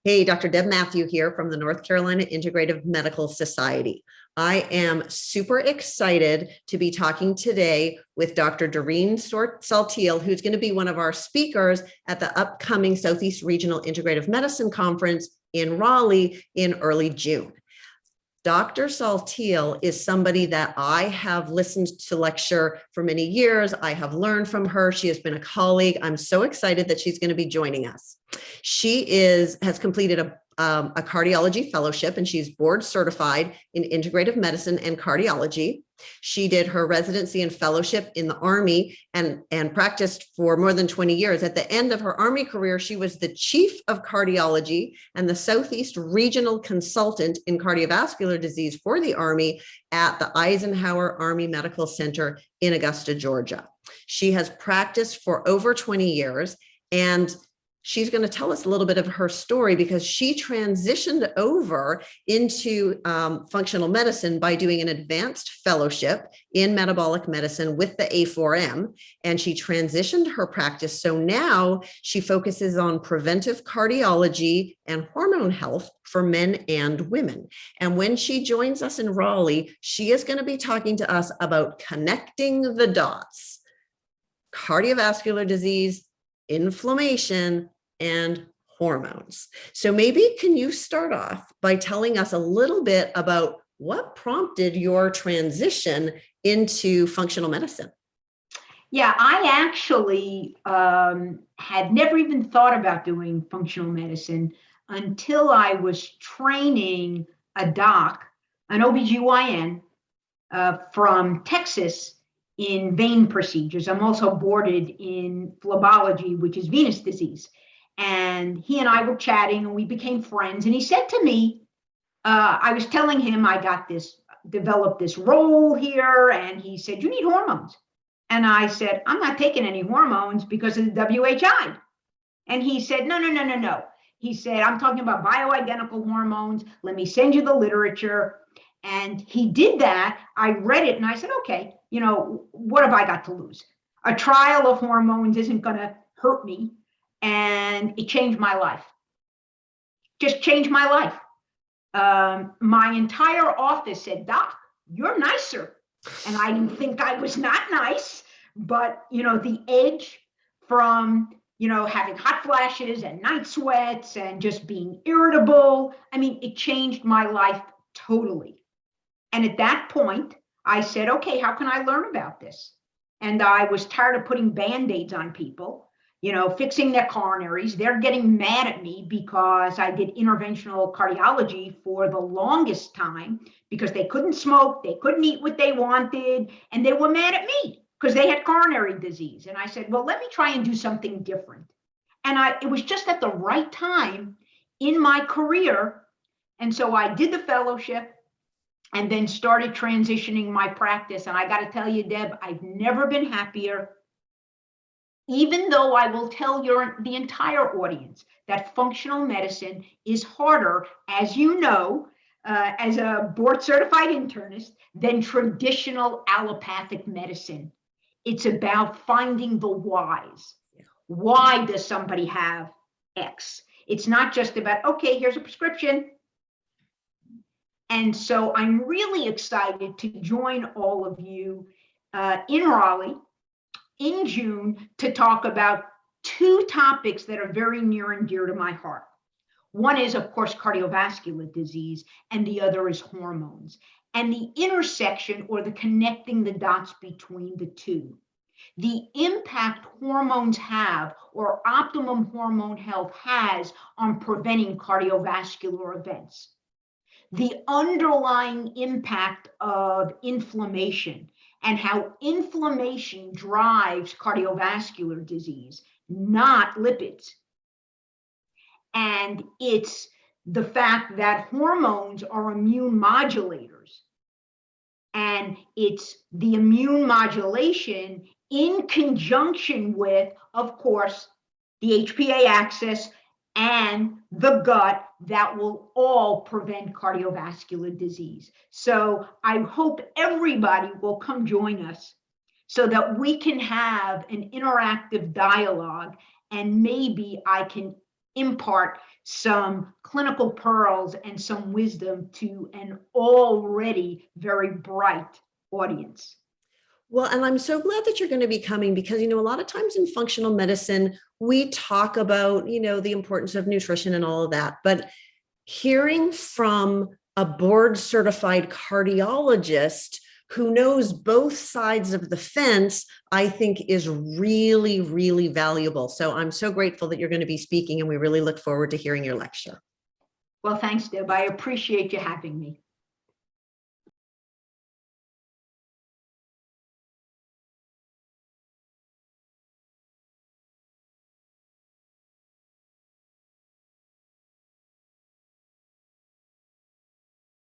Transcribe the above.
Hey, Dr. Deb Matthew here from the North Carolina Integrative Medical Society. I am super excited to be talking today with Dr. Doreen Saltiel, who's going to be one of our speakers at the upcoming Southeast Regional Integrative Medicine Conference in Raleigh in early June. Dr. Saltiel is somebody that I have listened to lecture for many years. I have learned from her. She has been a colleague. I'm so excited that she's going to be joining us. She has completed a cardiology fellowship, and she's board certified in integrative medicine and cardiology. She did her residency and fellowship in the Army and practiced for more than 20 years. At the end of her Army career, she was the chief of cardiology and the Southeast Regional Consultant in cardiovascular disease for the Army at the Eisenhower Army Medical Center in Augusta, Georgia. She has practiced for over 20 years, and she's going to tell us a little bit of her story because she transitioned over into functional medicine by doing an advanced fellowship in metabolic medicine with the FAARM, and she transitioned her practice. So now she focuses on preventive cardiology and hormone health for men and women. And when she joins us in Raleigh, she is going to be talking to us about connecting the dots: cardiovascular disease, inflammation, and hormones. So maybe can you start off by telling us a little bit about what prompted your transition into functional medicine? Yeah, I actually had never even thought about doing functional medicine until I was training a doc, an OBGYN from Texas in vein procedures. I'm also boarded in phlebology, which is venous disease. And he and I were chatting and we became friends. And he said to me, I was telling him I developed this role here. And he said, you need hormones. And I said, I'm not taking any hormones because of the WHI. And he said, no. He said, I'm talking about bioidentical hormones. Let me send you the literature. And he did that. I read it and I said, okay, what have I got to lose? A trial of hormones isn't going to hurt me. And it changed my life. Just changed my life. My entire office said, Doc, you're nicer. And I didn't think I was not nice, but the edge from having hot flashes and night sweats and just being irritable, it changed my life totally. And at that point, I said, okay, how can I learn about this? And I was tired of putting Band-Aids on people, fixing their coronaries. They're getting mad at me because I did interventional cardiology for the longest time because they couldn't smoke, they couldn't eat what they wanted, and they were mad at me because they had coronary disease. And I said, well, let me try and do something different. And it was just at the right time in my career. And so I did the fellowship and then started transitioning my practice. And I got to tell you, Deb, I've never been happier. Even though I will tell the entire audience that functional medicine is harder, as you know, as a board certified internist, than traditional allopathic medicine. It's about finding the whys. Why does somebody have X? It's not just about, okay, here's a prescription. And so I'm really excited to join all of you in Raleigh in June to talk about two topics that are very near and dear to my heart. One is, of course, cardiovascular disease, and the other is hormones, and the intersection or the connecting the dots between the two. The impact hormones have, or optimum hormone health has, on preventing cardiovascular events. The underlying impact of inflammation and how inflammation drives cardiovascular disease, not lipids. And it's the fact that hormones are immune modulators. And it's the immune modulation in conjunction with, of course, the HPA axis and the gut that will all prevent cardiovascular disease. So I hope everybody will come join us so that we can have an interactive dialogue, and maybe I can impart some clinical pearls and some wisdom to an already very bright audience. Well, and I'm so glad that you're going to be coming because, a lot of times in functional medicine, we talk about, the importance of nutrition and all of that. But hearing from a board certified cardiologist who knows both sides of the fence, I think is really, really valuable. So I'm so grateful that you're going to be speaking, and we really look forward to hearing your lecture. Well, thanks, Deb. I appreciate you having me.